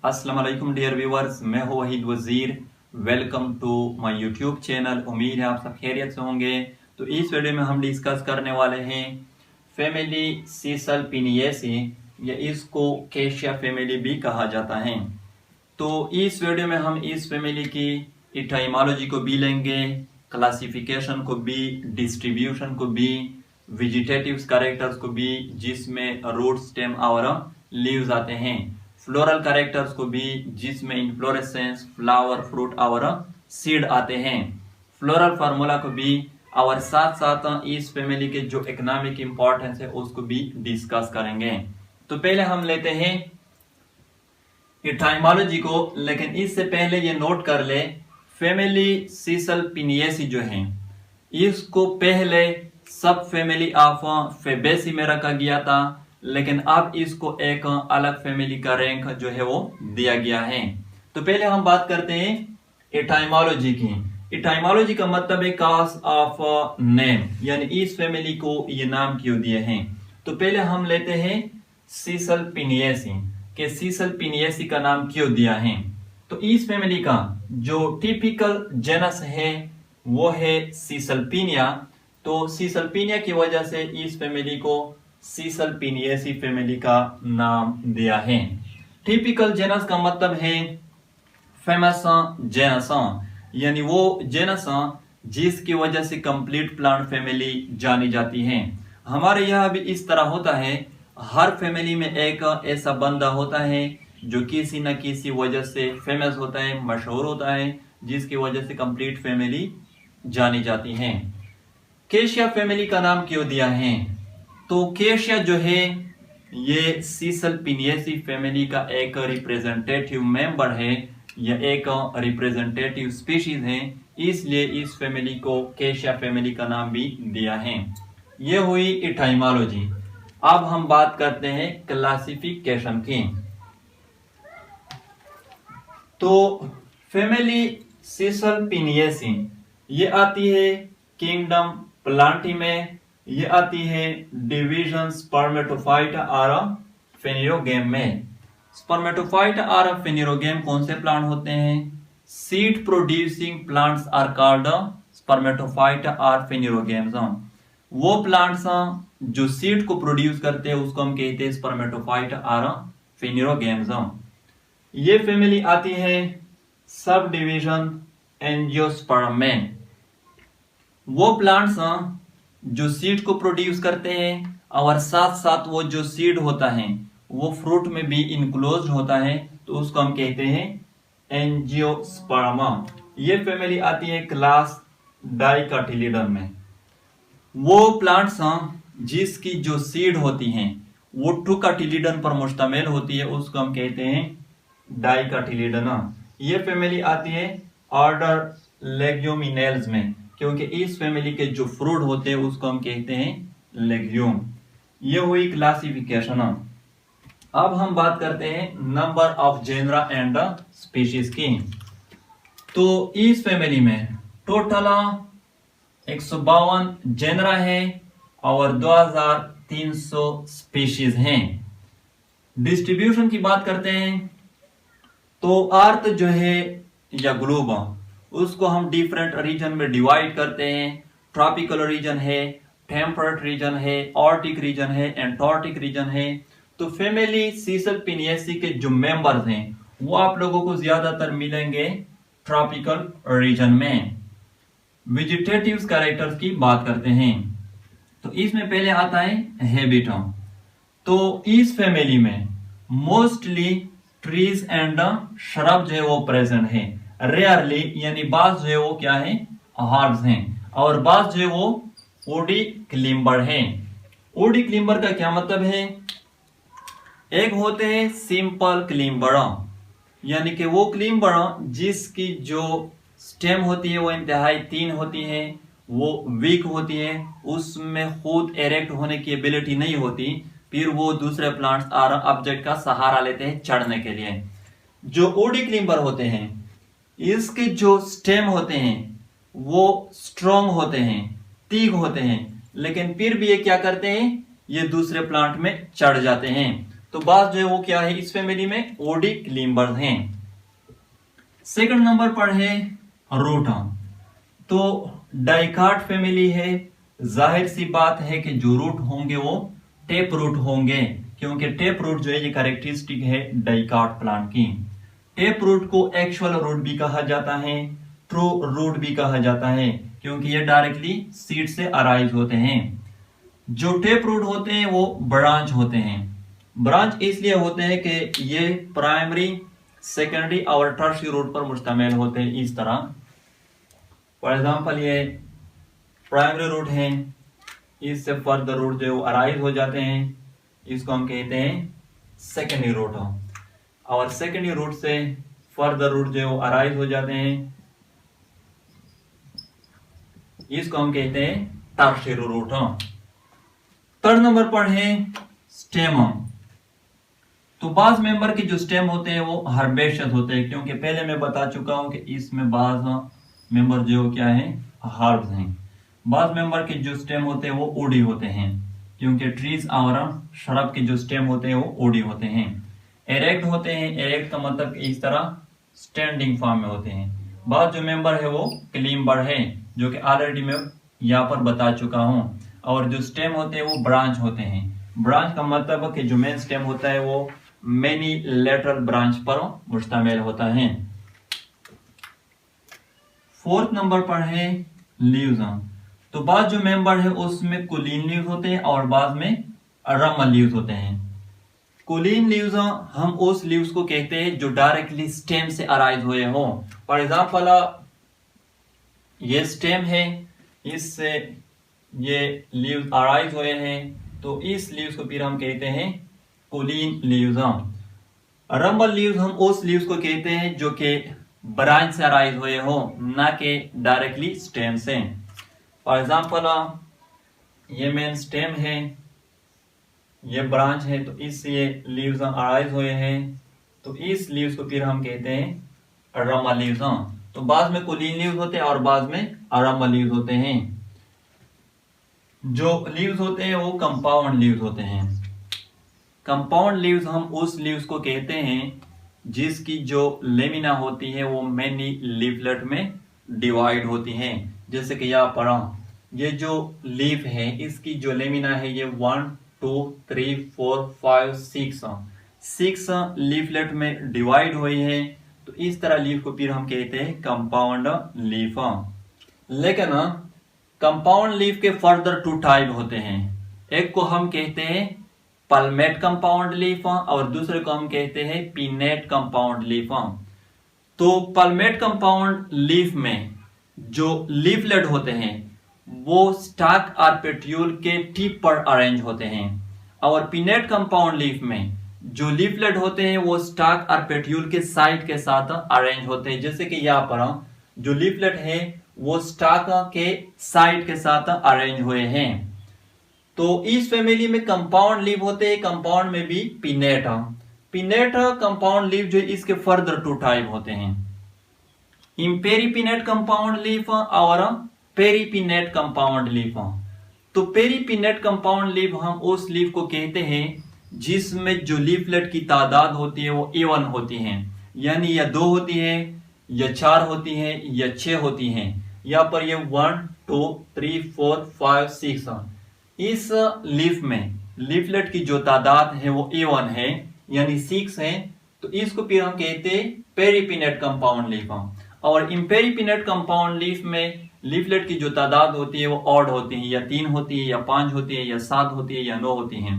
अस्सलाम वालेकुम dear viewers, मैं हूं Wahid Wazir. Welcome to my YouTube channel. उम्मीद है आप सब खैरियत से होंगे। तो इस वीडियो में हम डिस्कस करने वाले हैं फैमिली सीसल्पिनियेसी, या इसको कैशिया फैमिली भी कहा जाता है। तो इस वीडियो में हम इस फैमिली की इटाइमोलॉजी को भी लेंगे, क्लासिफिकेशन को भी, डिस्ट्रीब्यूशन को भी, वेजिटेटिव्स कैरेक्टर्स को भी जिसमें रूट, स्टेम और लीव्स आते हैं, फ्लोरल कैरेक्टर्स को भी जिसमें इनफ्लोरेसेंस, फ्लावर, फ्रूट और सीड आते हैं, फ्लोरल फार्मूला को भी, और साथ साथ इस फैमिली के जो इकोनॉमिक इंपॉर्टेंस है उसको भी डिस्कस करेंगे। तो पहले हम लेते हैं इटाइमोलॉजी को, लेकिन इससे पहले ये नोट कर ले, फैमिली सीसल्पिनियेसी जो है इसको पहले सब फैमिली ऑफ फेबेसी में रखा गया था, लेकिन अब इसको एक अलग फैमिली का रैंक जो है वो दिया गया है। तो पहले हम बात करते हैं इटाइमोलॉजी की। इटाइमोलॉजी का मतलब है कॉज ऑफ नेम, यानी इस फैमिली को ये नाम क्यों दिए हैं। तो पहले हम लेते हैं सीसल्पिनियेसी के सीसल्पिनियेसी का नाम क्यों दिया है। तो इस फैमिली का जो टिपिकल जेनस है वो है सीसल्पिनिया। तो सीसल्पिनिया की वजह से इस फैमिली को सीसल्पिनियेसी फैमिली का नाम दिया है। टिपिकल जेनस का मतलब है फेमस जेनस, यानी वो जेनस जिसकी वजह से कंप्लीट प्लांट फैमिली जानी जाती है। हमारे यहाँ भी इस तरह होता है, हर फैमिली में एक ऐसा बंदा होता है जो किसी न किसी वजह से फेमस होता है, मशहूर होता है, जिसकी वजह से कंप्लीट फैमिली जानी जाती है। कैशिया फैमिली का नाम क्यों दिया है? तो कैशिया जो है ये सीसल्पिनियेसी फैमिली का एक रिप्रेजेंटेटिव मेंबर है, या एक रिप्रेजेंटेटिव स्पीशीज है, इसलिए इस फैमिली को कैशिया फैमिली का नाम भी दिया है। ये हुई इटाइमोलॉजी। अब हम बात करते हैं क्लासिफिकेशन की। तो फैमिली सीसल्पिनियेसी ये आती है किंगडम प्लांटी में, ये आती है डिवीजन स्पर्मेटोफाइट और फेनेरोगेम में। स्पर्मेटोफाइट और फेनेरोगेम कौन से प्लांट होते हैं? Seed producing plants are called spermatophyte और फेनेरोगेम्स। वो प्लांट्स जो सीड को प्रोड्यूस करते हैं उसको हम कहते हैं स्पर्मेटोफाइट और फेनेरोगेम्स। ये फैमिली आती है सब डिवीजन एंजियोस्पर्म में। वो प्लांट्स जो सीड को प्रोड्यूस करते हैं और साथ साथ वो जो सीड होता है वो फ्रूट में भी इनक्लोज होता है, तो उसको हम कहते हैं एंजियोस्पर्मा। ये फैमिली आती है क्लास डाइकोटिलीडन में। वो प्लांट्स जिसकी जो सीड होती हैं वो टुकोटिलीडन पर मुश्तमिल होती है, उसको हम कहते हैं डाइकोटिलीडना। ये फैमिली आती है ऑर्डर लेग्यूमिनेल्स में, क्योंकि इस फैमिली के जो फ्रूट होते हैं उसको हम कहते हैं लेग्यूम। ये हुई क्लासिफिकेशन। अब हम बात करते हैं number of genera and species की। तो इस फैमिली में टोटल 152 जेनरा है और 2300 स्पीशीज हैं। डिस्ट्रीब्यूशन की बात करते हैं तो अर्थ जो है या ग्लोब उसको हम डिफरेंट रीजन में डिवाइड करते हैं। ट्रॉपिकल रीजन है, टेम्परेट रीजन है, आर्कटिक रीजन है, एंटार्क्टिक रीजन है। तो फैमिली सीसल्पिनियेसी के जो मेंबर्स हैं वो आप लोगों को ज्यादातर मिलेंगे ट्रॉपिकल रीजन में। वेजिटेटिव्स कैरेक्टर्स की बात करते हैं तो इसमें पहले आता है हैबिटम। तो इस फैमिली में मोस्टली ट्रीज एंड श्रब जो है वो प्रेजेंट है। रेयरली यानी बाज जो है वो क्या है, हर्ब्स हैं, और बाज जो है वो ओडी क्लिम्बर है। ओडी क्लिम्बर का क्या मतलब है? एक होते हैं सिंपल क्लिम्बर, यानी कि वो क्लिम्बर जिसकी जो स्टेम होती है वो इंतहाई तीन होती है, वो वीक होती है, उसमें खुद एरेक्ट होने की एबिलिटी नहीं होती, फिर वो दूसरे प्लांट्स और ऑब्जेक्ट का सहारा लेते हैं चढ़ने के लिए। जो ओडी क्लिम्बर होते हैं इसके जो स्टेम होते हैं वो स्ट्रॉन्ग होते हैं, तीख होते हैं, लेकिन फिर भी ये क्या करते हैं, ये दूसरे प्लांट में चढ़ जाते हैं। तो बाज जो है वो क्या है, इस फैमिली में ओडी क्लिम्बर्स हैं। सेकंड नंबर पर है रूट। तो डाइकाट फैमिली है, जाहिर सी बात है कि जो रूट होंगे वो टेप रूट होंगे, क्योंकि टेप रूट जो है ये कैरेक्टरिस्टिक है डाइकाट प्लांट की। टेप रूट को एक्चुअल रूट भी कहा जाता है, ट्रू रूट भी कहा जाता है, क्योंकि ये डायरेक्टली सीड से अराइज होते हैं। जो टेप रूट होते हैं वो ब्रांच होते हैं। ब्रांच इसलिए होते हैं कि ये प्राइमरी, सेकेंडरी और टर्शियरी रूट पर मुश्तमिल होते हैं। इस तरह फॉर एग्जांपल ये प्राइमरी रूट है, इससे फर्दर रूट जो अराइज हो जाते हैं, इसको हम कहते हैं सेकेंडरी रूट। और सेकेंडरी रूट से फर्दर रूट जो अराइज हो जाते हैं, इसको हम कहते हैं टर्शियरी रूट। थर्ड नंबर पर है स्टेम। तो बाज मेंबर के जो स्टेम होते हैं वो हर्बेशियस होते हैं, क्योंकि पहले मैं बता चुका हूं कि इसमें बाज मेंबर जो क्या है हर्ब्स हैं। बाज मेंबर के जो स्टेम होते हैं वो ओडी होते हैं, क्योंकि ट्रीज और शरब के जो स्टेम होते हैं वो ओडी होते हैं। एरेक्ट होते हैं, एरेक्ट का मतलब इस तरह स्टैंडिंग फॉर्म में होते हैं। बाज जो मेंबर है वो क्लिम्बर है, जो कि ऑलरेडी मैं यहाँ पर बता चुका हूं। और जो स्टेम होते हैं वो ब्रांच होते हैं। ब्रांच का मतलब है कि जो मेन स्टेम होता है वो मेनी लेटरल ब्रांच पर मुश्तमिल होता है। फोर्थ नंबर पर है लीव्स। तो बाद जो मेंबर है उसमें कुलीन लीव्स होते हैं और बाद में रमल लीव्स होते हैं। कुलीन लीव्स हम उस लीव्स को कहते हैं जो डायरेक्टली स्टेम से अराइज हुए हों। फॉर एग्जांपल ये स्टेम है, इससे ये लीव्स अराइज हुए हैं, तो इस लीव्स को फिर हम कहते हैं कुलीन लीव्स। रंबल लीव्स हम उस लीव्स को कहते हैं जो कि ब्रांच से अराइज हुए हो, ना कि डायरेक्टली स्टेम से। फॉर एग्जांपल ये मेन स्टेम है, ये ब्रांच है, तो इससे ये लीव्स अराइज हुए हैं, तो इस लीव्स को फिर हम कहते हैं रंबल लीव्स। तो बाद में कुलीन लीव्स होते हैं और बाद में रंबल लीव्स होते हैं। जो लीव्स होते हैं वो कंपाउंड लीव्स होते हैं। कंपाउंड लीव्स हम उस लीव्स को कहते हैं जिसकी जो लेमिना होती है वो मैनी लीफलेट में डिवाइड होती हैं। जैसे कि यहाँ पर ये जो लीफ है इसकी जो लेमिना है ये 1 2 3 4 5 6 लीफलेट में डिवाइड हुई है, तो इस तरह लीफ को फिर हम कहते हैं कंपाउंड लीफ। लेकिन कंपाउंड लीफ के फर्दर 2 टाइप होते हैं। एक को हम कहते हैं पल्मेट कंपाउंड लीफ और दूसरे को हम कहते हैं पिनेट कंपाउंड लीफ। तो पल्मेट कंपाउंड लीफ में जो लीफलेट होते हैं वो स्टाक और पेट्यूल के टिप पर अरेंज होते हैं, और पिनेट कंपाउंड लीफ में जो लीफलेट होते हैं वो स्टाक और पेट्यूल के साइड के साथ अरेंज होते हैं। जैसे कि यहाँ पर जो लीफलेट है वो स्टाक के साइड के साथ अरेंज हुए हैं। तो इस फैमिली में कंपाउंड लीफ होते हैं, कंपाउंड में भी पिनेट। पिनेट कंपाउंड लीफ जो इसके फर्दर 2 टाइप होते हैं, इम्पेरीपिनेट कंपाउंड लीफ और पेरीपिनेट कंपाउंड लीफ। तो पेरीपिनेट कंपाउंड लीफ हम उस लीफ को कहते हैं जिसमें जो लीफलेट की तादाद होती है वो इवन होती है, यानी या 2 होती है या 4 होती है या 6 होती है। यहाँ पर ये 1 2 3 4 5 6। इस लीफ में लीफलेट की जो तादाद है वो इवन है, यानी 6 है, तो इसको फिर हम कहते हैं पेरीपिनेट कंपाउंड लीफ। और इम्पेरीपिनेट कंपाउंड लीफ में लीफलेट की जो तादाद होती है वो ऑड होती है, या 3 होती है या 5 होती है या 7 होती है या 9 होती है।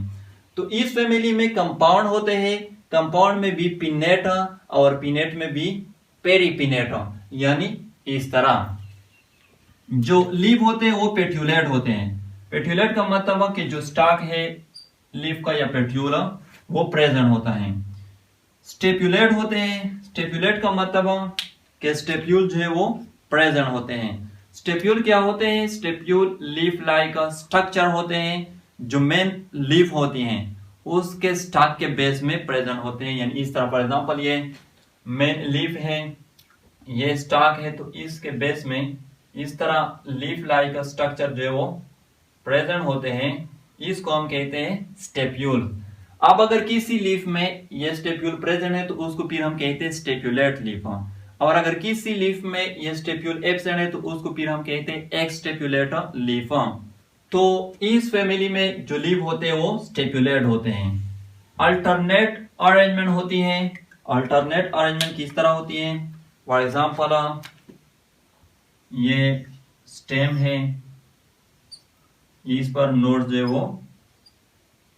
तो इस फैमिली में कंपाउंड होते हैं, कंपाउंड में भी पिनेट और पिनेट में भी पेरीपिनेट, यानी इस तरह। जो लीफ होते हैं वो पेट्यूलेट होते हैं। पेट्यूलेट का मतलब है कि जो स्टाक है लीफ का या पेट्यूल वो प्रेजेंट होता है। स्टेप्यूलेट होते हैं। स्टेप्यूलेट का मतलब कि स्टेप्यूल जो है वो प्रेजेंट होते हैं। स्टेप्यूल क्या होते हैं? स्टेप्यूल लीफ लाइक स्ट्रक्चर होते हैं जो मेन लीफ होती हैं उसके स्टाक के बेस में प्रेजेंट होते हैं, यानी इस तरह। फॉर एग्जांपल ये मेन लीफ है, ये स्टाक है, तो इसके बेस में इस तरह लीफ लाइक स्ट्रक्चर जो है वो प्रेजेंट होते हैं, इसको हम कहते हैं स्टेप्यूल। अब अगर किसी लीफ में ये स्टेप्यूल प्रेजेंट है तो उसको फिर हम कहते हैं स्टेप्यूलेट लीफ, और अगर किसी लीफ में ये स्टेप्यूल एब्सेंट है तो उसको फिर हम कहते हैं एक्सटेप्यूलेट लीफ। तो इस फैमिली में जो लीफ होते हैं वो स्टेप्यूलेट होते हैं। अल्टरनेट अरेंजमेंट होती है। अल्टरनेट अरेंजमेंट किस तरह होती है? फॉर एग्जाम्पल ये स्टेम है, इस पर नोड जो है वो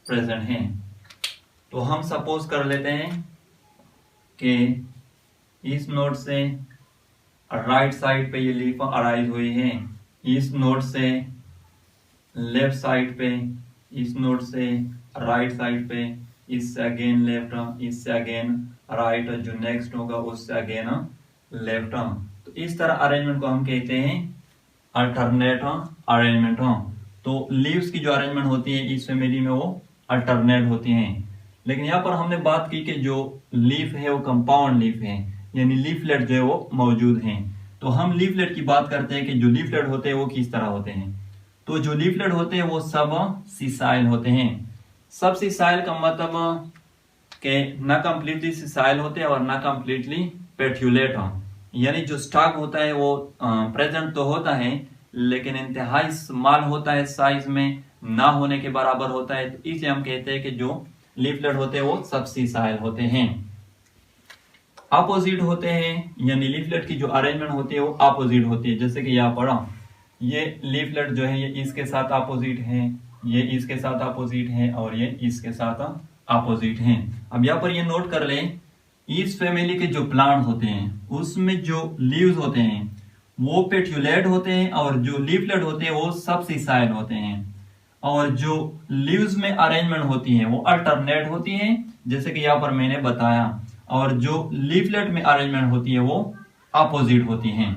प्रेजेंट है। तो हम सपोज कर लेते हैं कि इस नोड से राइट साइड पे ये लीफ अराइज हुई है, इस नोड से लेफ्ट साइड पे, इस नोड से राइट साइड पे, इससे अगेन लेफ्ट, इससे अगेन राइट, जो नेक्स्ट होगा उससे अगेन लेफ्ट। तो इस तरह अरेंजमेंट को हम कहते हैं अल्टरनेट अरेंजमेंट। तो लीव्स की जो अरेंजमेंट होती है इस फैमिली में वो अल्टरनेट होती हैं। लेकिन यहाँ पर हमने बात की कि जो लीफ है वो कंपाउंड लीफ है, यानी लीफलेट जो है वो मौजूद हैं। तो हम लीफलेट की बात करते हैं कि जो लीफलेट होते हैं वो किस तरह होते हैं। तो जो लीफलेट होते हैं वो सब सिसाइल होते हैं। सब सिसाइल का मतलब के ना कंप्लीटली सिसाइल होते हैं और ना कंप्लीटली पेट्यूलेट, यानी जो स्टॉक होता है वो प्रेजेंट तो होता है लेकिन इंतहाई स्मॉल होता है, साइज में ना होने के बराबर होता है। तो इसे हम कहते हैं कि जो लीफलेट होते हैं वो सब सिसाइल होते हैं। अपोजिट होते हैं, यानी लीफलेट की जो अरेंजमेंट होती है वो अपोजिट होती है। जैसे कि यहाँ पढ़ा, ये लीफलेट जो है ये इसके साथ अपोजिट है, ये इसके साथ अपोजिट है और ये इसके साथ अपोजिट है। अब यहाँ पर ये नोट कर लें, इस फैमिली के जो प्लांट होते हैं उसमें जो लीव्स होते हैं वो पेट्यूलेट होते हैं और जो लीफलेट होते हैं वो सब सिसाइल होते हैं। और जो लीव्स में अरेंजमेंट होती है वो अल्टरनेट होती है, जैसे कि यहाँ पर मैंने बताया। और जो लीफलेट में अरेंजमेंट होती है वो अपोजिट होती हैं।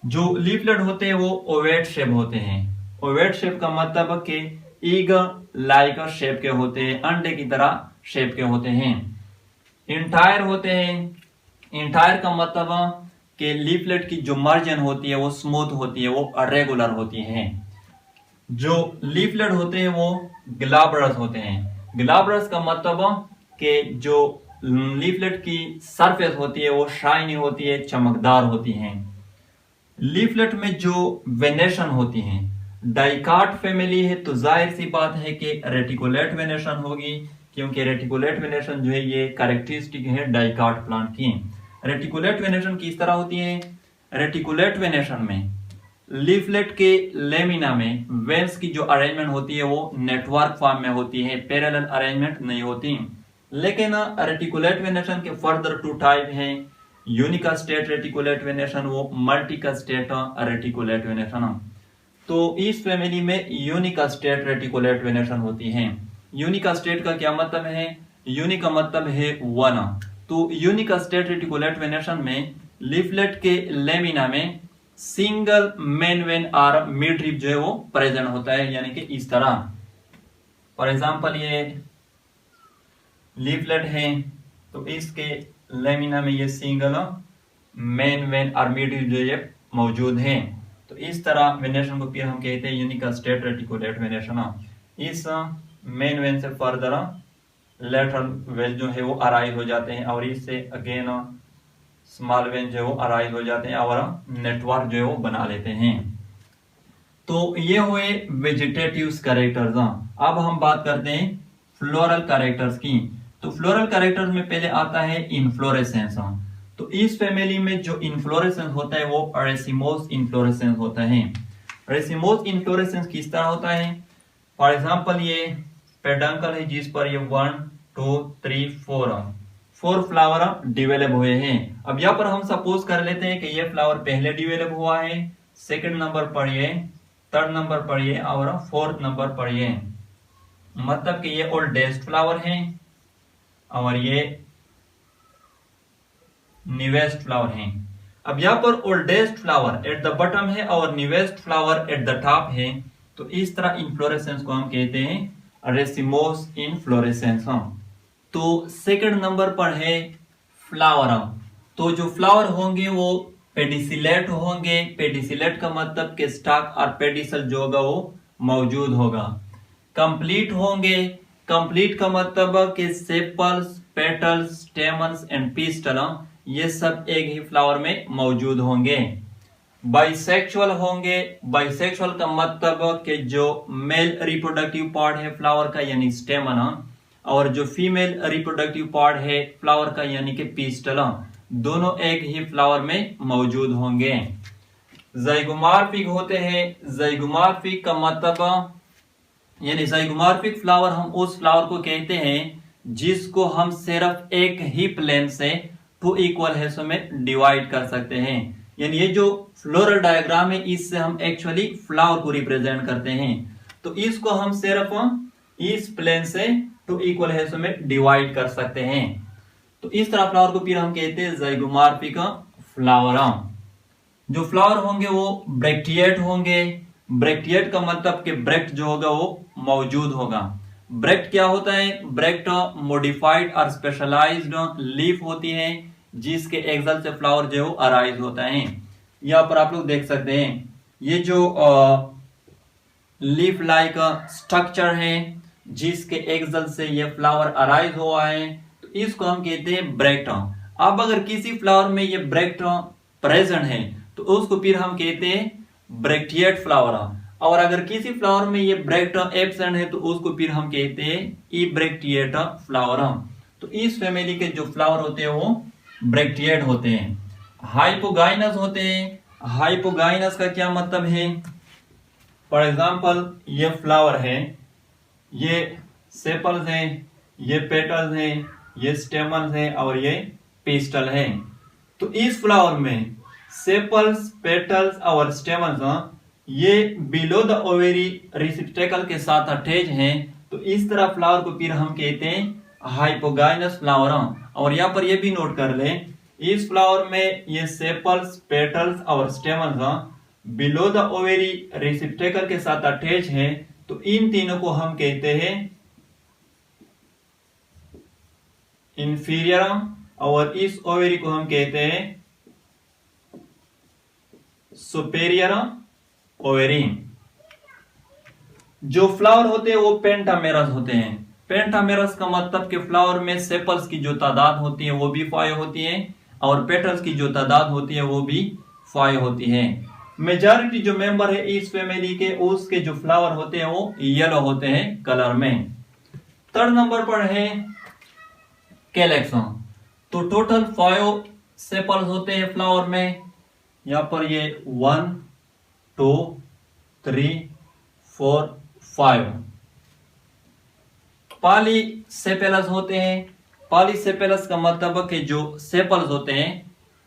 जो लीफलेट होते हैं वो ओवेट शेप होते हैं। ओवेट शेप का मतलब कि ईगल लाइक शेप के होते हैं, अंडे की तरह शेप के होते हैं। इंटायर होते हैं। इंटायर का मतलब कि लीफलेट की जो मार्जिन होती है वो स्मूथ होती है, वो रेगुलर होती है। जो लीफलेट होते हैं वो ग्लाब्रस होते हैं। ग्लाब्रस का मतलब कि जो लीफलेट की सरफेस होती है वो शाइनी होती है, चमकदार होती है। लीफलेट में जो वेनेशन होती है, डाइकाट फैमिली है तो जाहिर सी बात है कि रेटिकुलेट वेनेशन होगी, क्योंकि रेटिकुलेट वेनेशन जो है ये कैरेक्टरिस्टिक है डाइकाट प्लांट की। रेटिकुलेट वेनेशन किस तरह होती है? रेटिकुलेट वेनेशन में लीफलेट के लेमिना में वेन्स की जो अरेंजमेंट होती है वो नेटवर्क फॉर्म में होती है, पैरेलल अरेंजमेंट नहीं होती। लेकिन रेटिकुलेट वेनेशन के फर्दर टू टाइप हैं, यूनिक स्टेट रेटिकुलेट वेनेशन, वो मल्टी स्टेट रेटिकुलेट वेनेशन। तो इस फैमिली में यूनिक स्टेट रेटिकुलेट वेनेशन होती है। यूनिक स्टेट का क्या मतलब है? यूनिक का मतलब है वन। तो यूनिक स्टेट रेटिकुलेट वेनेशन में लीफलेट के लेमिना में सिंगल मेन वेन और मिड रिब जो है वो प्रेजेंट होता है, यानी कि इस तरह। फॉर एग्जांपल ये लीफलेट है तो इसके लेमिना में ये सिंगल मेन वेन और मिड रिब जो ये मौजूद है। तो इस तरह वेनेशन को फिर हम कहते हैं यूनिक स्टेट रेटिकुलेट वेनेशन। इस मेन वेन से फर्दर लेटरल वेन जो है वो अराइज हो जाते हैं और इससे अगेन स्मॉल वेन जो है वो अराइज हो जाते हैं और नेटवर्क जो है वो बना लेते हैं। तो ये हुए वेजिटेटिव कैरेक्टर्स। अब हम बात करते हैं फ्लोरल कैरेक्टर्स की। तो फ्लोरल कैरेक्टर्स में पहले आता है इनफ्लोरेसेंस। तो इस फैमिली में जो इनफ्लोरेसेंस होता है वो रेसिमोस इनफ्लोरेसेंस होता है। रेसिमोस इनफ्लोरेसेंस किस तरह होता है? फॉर एग्जांपल ये पेडंकल है जिस पर ये 1 2 3 4 फ्लावर डिवेलप हुए हैं। अब यहाँ पर हम सपोज कर लेते हैं कि ये फ्लावर पहले डिवेलप हुआ है, सेकंड नंबर पर ये, थर्ड नंबर पर ये और फोर्थ नंबर पर ये। मतलब कि ये ओल्डेस्ट फ्लावर है और ये न्यूएस्ट फ्लावर है। अब यहाँ पर oldest flower at the bottom है और newest flower at the top है। तो इस तरह इनफ्लोरेसेंस को हम कहते हैं रेसिमोस इनफ्लोरेसेंस। तो सेकंड नंबर पर है फ्लावर। तो जो फ्लावर होंगे वो पेडिसिलेट होंगे। पेडिसिलेट का मतलब कि स्टॉक और पेडिसल जो होगा वो मौजूद होगा। कंप्लीट होंगे कंप्लीट का मतलब कि sepals, petals, stamens and pistol ये सब एक ही फ्लावर में मौजूद होंगे। बाइसेक्सुअल होंगे। बाइसेक्सुअल का मतलब कि जो मेल रिप्रोडक्टिव पार्ट है फ्लावर का यानी स्टेमन, और जो फीमेल रिप्रोडक्टिव पार्ट है फ्लावर का यानी कि पिस्टल, दोनों एक ही फ्लावर में मौजूद होंगे। ज़ाइगोमॉर्फिक होते हैं। ज़ाइगोमॉर्फिक का मतलब यानी ज़ाइगोमॉर्फिक फ्लावर हम उस फ्लावर को कहते हैं जिसको हम सिर्फ एक ही प्लेन से 2 इक्वल हिस्सों में डिवाइड कर सकते हैं। यानी ये जो फ्लोरल डायग्राम है इससे हम एक्चुअली फ्लावर को रिप्रेजेंट करते हैं, तो इसको हम सिर्फ इस प्लेन से 2 इक्वल हिस्सों में डिवाइड कर सकते हैं। तो इस तरह फ्लावर को फिर हम कहते हैं ज़ाइगोमॉर्फिक फ्लावर। जो फ्लावर होंगे वो ब्रैक्टिएट होंगे। ब्रैक्टिएट का मतलब कि ब्रैक्ट जो होगा वो मौजूद होगा। ब्रैक्ट क्या होता है? ब्रैक्ट मॉडिफाइड और स्पेशलाइज्ड लीफ होती है जिसके एक्सल से फ्लावर जो अराइज होता है। यहाँ पर आप लोग देख सकते हैं ये जो लीफ लाइक स्ट्रक्चर है जिसके एक्सल से ये फ्लावर अराइज हुआ है, तो इसको हम कहते हैं ब्रैक्ट। अब अगर किसी फ्लावर में ये ब्रैक्ट प्रेजेंट है तो उसको फिर हम कहते हैं ब्रैक्टिएट फ्लावर, और अगर किसी फ्लावर में ये ब्रैक्ट एब्सेंट है तो उसको फिर हम कहते हैं इब्रैक्टिएट फ्लावर। तो इस फैमिली के जो फ्लावर होते हैं वो ब्रैक्टिएट होते हैं। हाइपोगाइनस होते हैं। हाइपोगाइनस का क्या मतलब है? फॉर एग्जांपल ये फ्लावर है, ये सेपल्स हैं, ये पेटल्स हैं, ये स्टेमन्स हैं और ये पिस्टल है। तो इस फ्लावर में सेपल्स, पेटल्स और स्टेमन्स ये बिलो द ओवेरी रिसेप्टेकल के साथ अटैच हैं, तो इस तरह फ्लावर को फिर हम कहते हैं हाइपोगाइनस फ्लावर। और यहाँ पर ये भी नोट कर ले, इस फ्लावर में ये सेपल्स, पेटल्स और stamens below the ovary receptacle के साथ अटैच हैं, तो इन तीनों को हम कहते हैं इंफीरियर, और इस ओवेरी को हम कहते हैं सुपेरियर ओवेरी। जो फ्लावर होते हैं वो पेंटामेरस होते हैं। पेंटामेरस का मतलब कि फ्लावर में सेपल्स की जो तादाद होती है वो भी 5 होती है और पेटल्स की जो तादाद होती है वो भी 5 होती है। मेजॉरिटी जो मेंबर है इस फैमिली के उसके जो फ्लावर होते हैं वो येलो होते हैं कलर में। 3rd नंबर पर है कैलेक्स। तो टोटल 5 सेपल्स होते हैं फ्लावर में। यहां पर ये 1 2 3 4 5 पॉलीसेपेलस होते हैं। पॉलीसेपेलस का मतलब कि जो सेपल्स होते हैं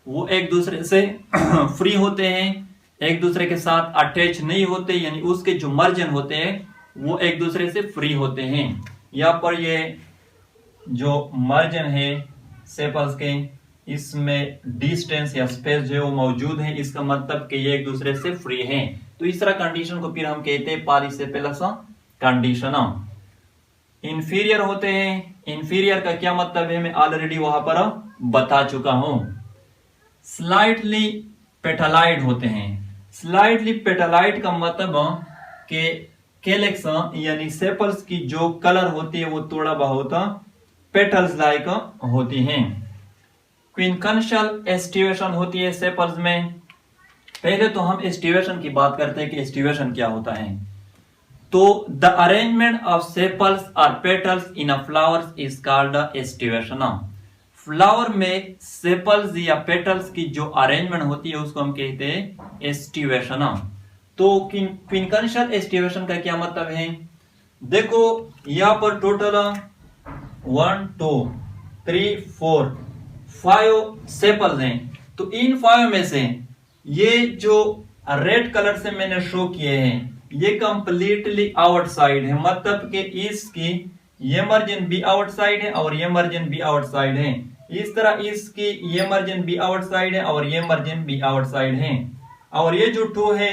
वो एक दूसरे से फ्री होते हैं, एक दूसरे के साथ अटैच नहीं होते, यानी उसके जो मर्जन होते हैं वो एक दूसरे से फ्री होते हैं। यहाँ पर ये जो मर्जन है सेपल्स के, इसमें डिस्टेंस या स्पेस जो है वो मौजूद है, इसका मतलब कि ये एक दूसरे से फ्री हैं। तो इस तरह कंडीशन को फिर हम कहते हैं पॉलीसेपेलस कंडीशन। इंफीरियर होते हैं। इंफीरियर का क्या मतलब है मैं ऑलरेडी वहां पर बता चुका हूं। स्लाइटली पेटालाइड होते हैं। स्लाइटली पेटालाइड का मतलब कि कैलेक्स यानी सेपल्स की जो कलर होती है वो थोड़ा बहुत पेटल्स लाइक होती हैं। क्विनकन्शियल एस्टिवेशन होती है सेपल्स में। पहले तो हम एस्टिवेशन की बात करते हैं कि एस्टिवेशन क्या होता है। तो द अरेंजमेंट ऑफ सेपल्स और petals in a flowers is called aestivation. Flower में सेपल्स या पेटल्स की जो अरेंजमेंट होती है उसको हम कहते हैं एस्टिवेशन। तो क्विनकन्शियल एस्टिवेशन का क्या मतलब है? देखो यहां पर टोटल 1 2 3 4 5 सेपल्स हैं। तो इन 5 में से ये जो रेड कलर से मैंने शो किए हैं ये कंप्लीटली आउटसाइड है, मतलब कि इसकी ये मार्जिन भी आउटसाइड है और ये मार्जिन भी आउटसाइड है। इस तरह इसकी ये मार्जिन भी आउटसाइड है और ये मार्जिन भी आउटसाइड है। और ये जो 2 है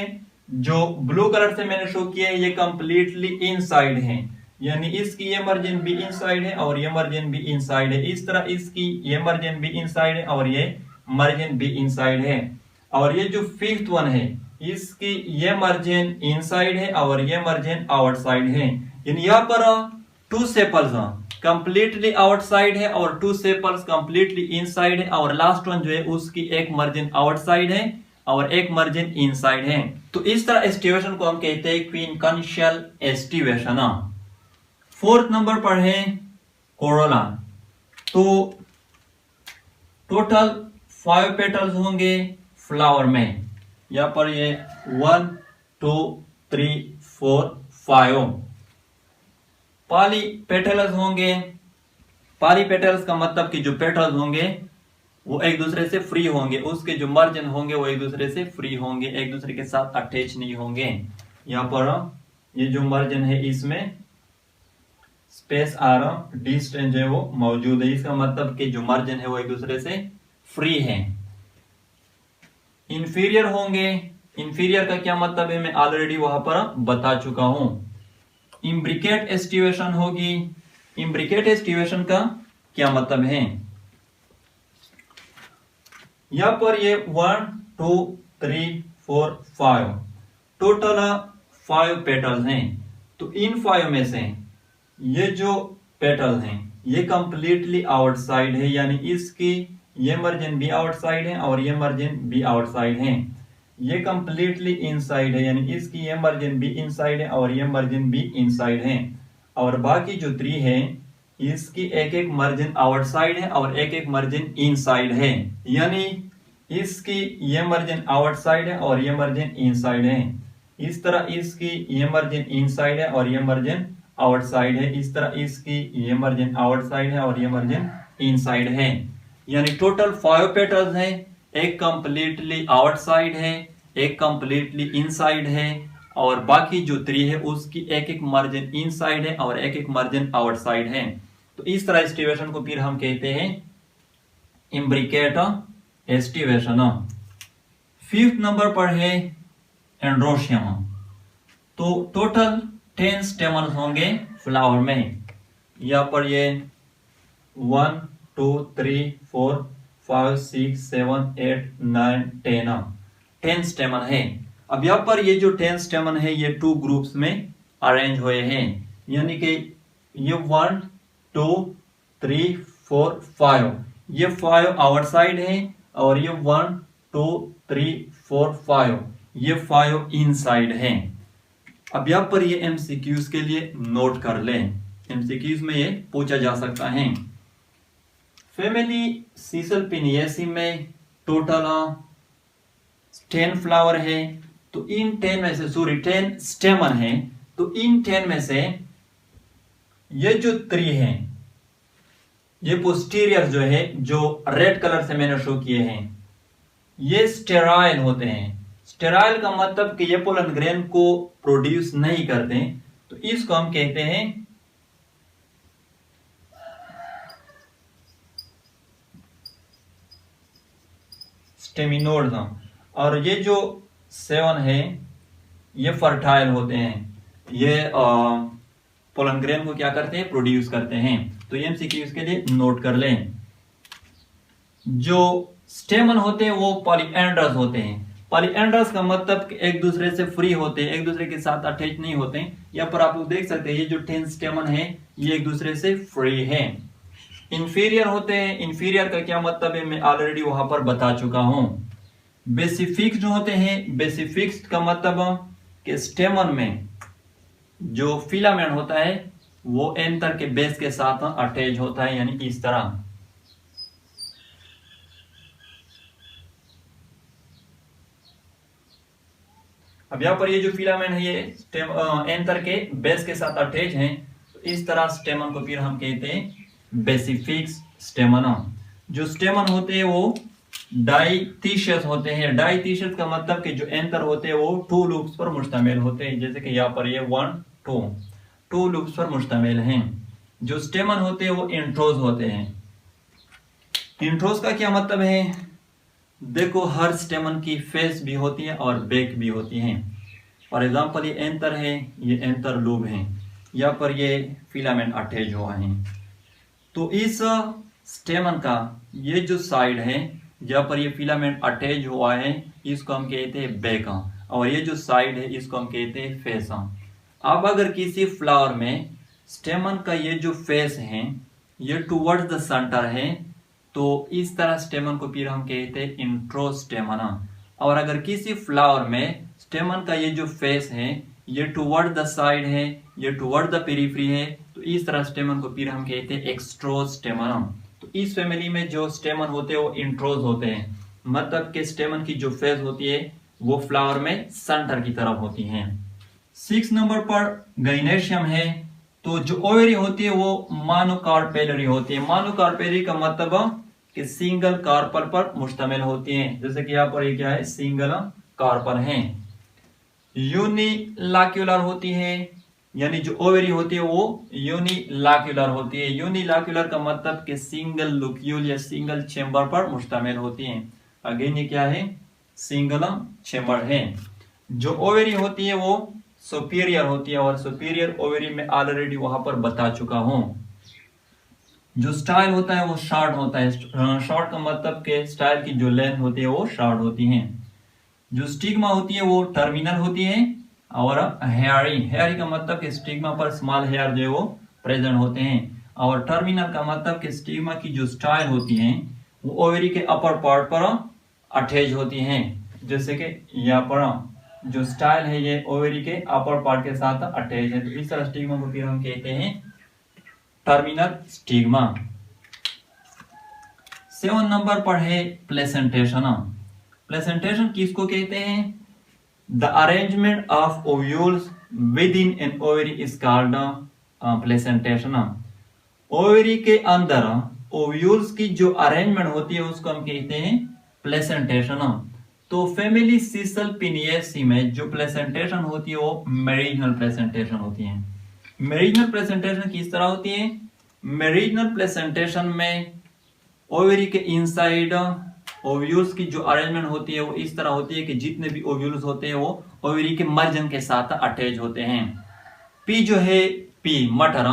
जो ब्लू कलर से मैंने शो किया है ये कंप्लीटली इनसाइड है, यानी इसकी ये मार्जिन भी इनसाइड है और ये मार्जिन भी इनसाइड है। इस तरह इसकी ये मार्जिन भी इनसाइड है और ये मार्जिन भी इनसाइड है। और ये जो 5th वन है इसकी ये मार्जिन इनसाइड है और ये मार्जिन आउटसाइड है। यानी यहाँ पर टू सेपल्स कंप्लीटली आउटसाइड है और टू सेपल्स कंप्लीटली इनसाइड है, और लास्ट वन जो है उसकी एक मार्जिन आउटसाइड है और एक मार्जिन इनसाइड है। तो इस तरह एस्टिवेशन को हम कहते हैं क्विनकन्शियल एस्टिवेशन। फोर्थ नंबर पर है कोरोला। तो टोटल 5 पेटल्स होंगे फ्लावर में। यहां पर ये 1 2 3 4 5 पॉली पेटल्स होंगे। पॉली पेटल्स का मतलब कि जो पेटल्स होंगे वो एक दूसरे से फ्री होंगे, उसके जो मार्जिन होंगे वो एक दूसरे से फ्री होंगे, एक दूसरे के साथ अटैच नहीं होंगे। यहाँ पर ये जो मार्जिन है इसमें स्पेस आर डिस्टेंस है वो मौजूद है, इसका मतलब कि जो मार्जिन है वो एक दूसरे से फ्री है। इंफीरियर होंगे। इंफीरियर का क्या मतलब है मैं ऑलरेडी वहां पर बता चुका हूं। इम्ब्रिकेट एस्टिवेशन होगी। इम्ब्रिकेट एस्टिवेशन का क्या मतलब है, यहां पर ये 1 2 3 4 5 टोटल 5 पेटल्स हैं। तो इन 5 में से ये जो पेटल हैं ये कंप्लीटली आउटसाइड है, यानी इसकी ये मार्जिन भी आउटसाइड है और ये मार्जिन भी आउटसाइड है। ये कंप्लीटली इनसाइड है, यानी इसकी ये मार्जिन भी इनसाइड है और ये मार्जिन भी इनसाइड है। और बाकी जो 3 है इसकी एक एक मार्जिन आउटसाइड है और एक एक मार्जिन इनसाइड है, यानी इसकी ये मार्जिन आउटसाइड है और ये मार्जिन इनसाइड है। इस तरह इसकी ये मार्जिन इनसाइड है और ये मार्जिन आउटसाइड है। इस तरह इसकी ये मार्जिन आउटसाइड है और ये मार्जिन इनसाइड है। यानी टोटल 5 पेटल्स हैं, एक कंप्लीटली आउटसाइड है, एक कंप्लीटली इनसाइड है और बाकी जो 3 है उसकी एक एक मार्जिन इनसाइड है और एक एक मार्जिन आउटसाइड है। तो इस तरह एस्टिवेशन को फिर हम कहते हैं इम्ब्रिकेट एस्टिवेशन। 5th नंबर पर है एंड्रोशियम। तो टोटल 10 स्टेमन होंगे फ्लावर में। यहाँ पर ये 1 2 3 4 5 6 7 8 9 10 स्टेमन है। अब यहाँ पर ये जो 10 स्टेमन है ये 2 ग्रुप्स में अरेंज हुए हैं, यानी कि ये 1 2 3 4 5 ये 5 आउटसाइड है और ये 1 2 3 4 5 ये 5 इनसाइड है। अब यहाँ पर ये एमसीक्यूज के लिए नोट कर लें, एमसीक्यूज में ये पूछा जा सकता है। फैमिली सीसलपिनिएसी में टोटल 10 फ्लावर है। तो इन 10 में से 10 स्टेमन है। तो इन 10 में से ये जो 3 हैं ये पोस्टीरियर जो है, जो रेड कलर से मैंने शो किए हैं, ये स्टेराइल होते हैं। स्टेराइल का मतलब कि ये पोलन ग्रेन को प्रोड्यूस नहीं करते, तो इसको हम कहते हैं स्टेमिनोड्स। और ये जो 7 है ये फर्टाइल होते हैं, ये पोलन ग्रेन को क्या करते हैं, प्रोड्यूस करते हैं। तो ये एमसीक्यू के लिए नोट कर लें। जो स्टेमन होते हैं वो पॉलीएंड्रस होते हैं। पॉलीएंड्रस का मतलब एक दूसरे से फ्री होते हैं, एक दूसरे के साथ अटैच नहीं होते हैं। यहाँ पर आप लोग देख सकते हैं ये जो 10 स्टेमन है ये एक दूसरे से फ्री है। इंफीरियर होते हैं। इंफीरियर का क्या मतलब है मैं ऑलरेडी वहां पर बता चुका हूं। बेसिफिक्स जो होते हैं, बेसिफिक्स का मतलब कि स्टेमन में जो फिलामेंट होता है वो एंथर के बेस के साथ अटैच होता है, यानी इस तरह। अब यहाँ पर ये जो फिलामेंट है ये एंथर के बेस के साथ अटैच हैं, तो इस तरह स्टेमन को फिर हम कहते हैं बेसिफिक्स स्टेमन। जो स्टेमन होते हैं वो डाइथिशियस होते हैं। डाइथिशियस का मतलब कि जो एंथर होते हैं वो 2 लूप्स पर मुश्तमिल होते हैं, जैसे कि यहाँ पर ये 1 2 लूप्स पर मुश्तमिल हैं। जो स्टेमन होते हैं वो इंट्रोज होते हैं। इंट्रोज का क्या मतलब है, देखो हर स्टेमन की फेस भी होती है और बैक भी होती है। फॉर एग्जांपल ये एंथर है, ये एंथर लूब है, यहाँ पर ये फिलामेंट अटैच हुआ है। तो इस स्टेमन का ये जो साइड है जहाँ पर ये फिलामेंट अटैच हुआ है इसको हम कहते हैं बैक, और ये जो साइड है इसको हम कहते हैं फेस। अब अगर किसी फ्लावर में स्टेमन का ये जो फेस है ये टुवर्ड्स द सेंटर है, तो इस तरह स्टेमन को फिर हम कहते हैं इंट्रोस्टेमना। और अगर किसी फ्लावर में स्टेमन का ये जो फेस है ये टुवर्ड द साइड है, ये टुवर्ड द पेरिफेरी है, तो इस तरह स्टेमन को फिर हम कहते हैं एक्स्ट्रोस्टेमनम। तो इस फैमिली में जो स्टेमन होते हैं वो इंट्रोज होते हैं, मतलब कि स्टेमन की जो फेस होती है वो फ्लावर में सेंटर की तरफ होती है। 6 नंबर पर गाइनेशियम है। तो जो ओवेरी होती है वो मोनोकार्पेलरी होती है। मोनोकार्पेलरी का मतलब कि सिंगल कार्पल पर मुश्तमिल होती है, जैसे कि यहाँ पर ये क्या है, सिंगल कार्पल है। यूनिलैक्युलर होती है, यानी जो ओवेरी होती है वो यूनिलैक्युलर होती है। यूनिलैक्युलर का मतलब कि सिंगल लूक्यूल या सिंगल चेंबर पर मुश्तमिल होती है। अगेन ये क्या है, सिंगल चेंबर है। जो ओवेरी होती है वो सुपीरियर होती है, और सुपीरियर ओवेरी में ऑलरेडी वहां पर बता चुका हूं। जो स्टाइल होता है वो शॉर्ट होता है। शॉर्ट का मतलब के स्टाइल की जो लेंथ होती है वो शॉर्ट होती है। जो स्टिग्मा होती है वो टर्मिनल होती है। और हेयरी का मतलब कि स्टिग्मा पर स्मॉल हेयर जो है वो प्रेजेंट होते हैं। और टर्मिनल का मतलब कि स्टिग्मा की जो स्टाइल होती है वो ओवेरी के अपर पार्ट पर अटैच होती हैं, जैसे कि यहाँ पर जो स्टाइल है ये ओवेरी के अपर पार्ट के साथ अटैच है। तो इस तरह स्टिग्मा को फिर हम कहते हैं टर्मिनल स्टिग्मा। 7 नंबर पर है प्लेसेंटेशन। प्लेसेंटेशन किसको कहते हैं? The arrangement of ovules with in an ovary is called placentation. Ovary के अंदर ओव्यूल्स की जो अरेंजमेंट होती है उसको हम कहते हैं प्लेसेंटेशन। तो फैमिली सिसलपिनिएसी में जो प्लेसेंटेशन होती है वो मेरिजिनल प्लेसेंटेशन होती है। मेरिजिनल प्लेसेंटेशन किस तरह होती है? मेरिजिनल प्लेसेंटेशन में ओवेरी के इनसाइड ओव्यूल्स की जो अरेंजमेंट होती है वो इस तरह होती है कि जितने भी ओव्यूल्स होते हैं वो ओवेरी के मार्जिन के साथ अटैच होते हैं। पी जो है, पी मटर,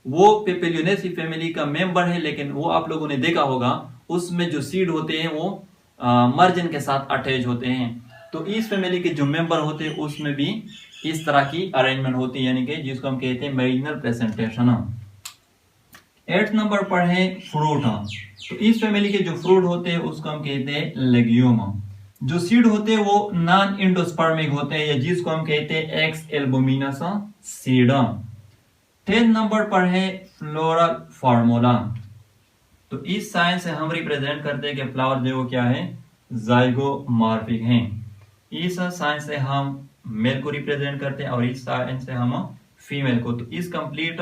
वो पेपिलियोनेसी फैमिली का मेंबर है, लेकिन वो आप लोगों ने देखा होगा उसमें जो सीड होते हैं वो मार्जिन के साथ अटैच होते हैं। तो इस फैमिली के जो मेंबर होते हैं उसमें भी इस तरह की अरेंजमेंट होती है, यानी कि जिसको हम कहते हैं मेरिजिनल प्लेसेंटेशन। 8 नंबर पर है फ्रूट। तो इस फैमिली के जो फ्रूट होते हैं उसको हम कहते हैं लेग्यूम। जो सीड होते हैं वो नॉन एंडोस्पर्मिक होते हैं, या जिसको हम कहते हैं एक्स एल्बुमिनस सीड। 10 नंबर पर है फ्लोरल फार्मूला। तो इस साइन से हम रिप्रेजेंट करते हैं कि फ्लावर जो वो क्या है, जाइगोमॉर्फिक हैं। इस साइन से हम मेल को रिप्रेजेंट करते हैं और इस साइन से हम फीमेल को। तो इस कंप्लीट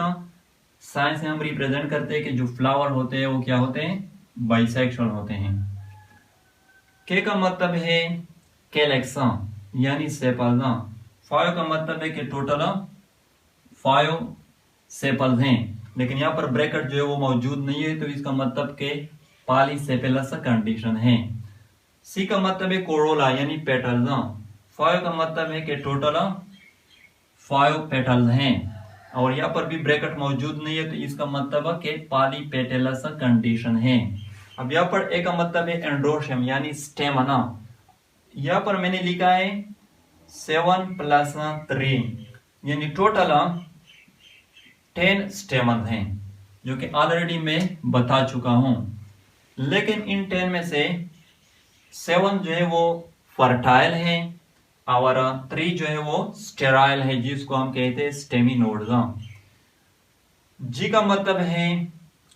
साइन से हम रिप्रेजेंट करते हैं कि जो फ्लावर होते हैं वो क्या होते हैं, बाइसेक्सुअल होते हैं। के का मतलब है कैलेक्सा यानी सेपल्स। 5 का मतलब है कि टोटल 5 सेपल्स हैं, लेकिन यहाँ पर ब्रैकेट जो है वो मौजूद नहीं है, तो इसका मतलब के पॉलीसेपेलस कंडीशन है। सी का मतलब है कोरोला यानी पेटल्स। 5 का मतलब है कि टोटल 5 पेटल्स हैं, और यहाँ पर भी ब्रैकेट मौजूद नहीं है, तो इसका मतलब है कि पॉलीपेटलस कंडीशन है। अब यहाँ पर ए का मतलब है एंड्रोशियम यानी स्टेमना। यहाँ पर मैंने लिखा है 7 + 3 यानी टोटल 10 स्टेमन हैं, जो कि ऑलरेडी मैं बता चुका हूं। लेकिन इन 10 में से 7 जो है वो फर्टाइल है और 3 जो है वो स्टेराइल है, जिसको हम कहते हैं स्टेमिनोड्स। जी का मतलब है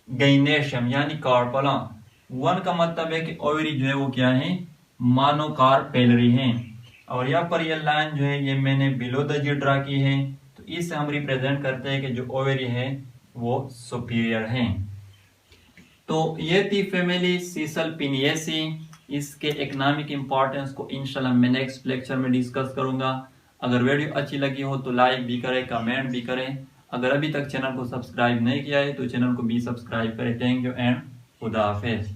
गाइनेशियम यानी कार्पला। 1 का मतलब है कि ओवरी जो है वो क्या है, मोनोकार्पेलरी है। और यहाँ पर ये लाइन जो है ये मैंने बिलो द जी ड्रा की है, तो इससे हम रिप्रेजेंट करते हैं कि जो ओवरी है वो सुपीरियर है। तो ये थी फैमिली सिसलपिनिएसी। इसके इकोनॉमिक इंपॉर्टेंस को इंशाल्लाह मैं नेक्स्ट लेक्चर में डिस्कस करूंगा। अगर वीडियो अच्छी लगी हो तो लाइक भी करें, कमेंट भी करें। अगर अभी तक चैनल को सब्सक्राइब नहीं किया है तो चैनल को भी सब्सक्राइब करें। थैंक यू एंड खुदा हाफिज।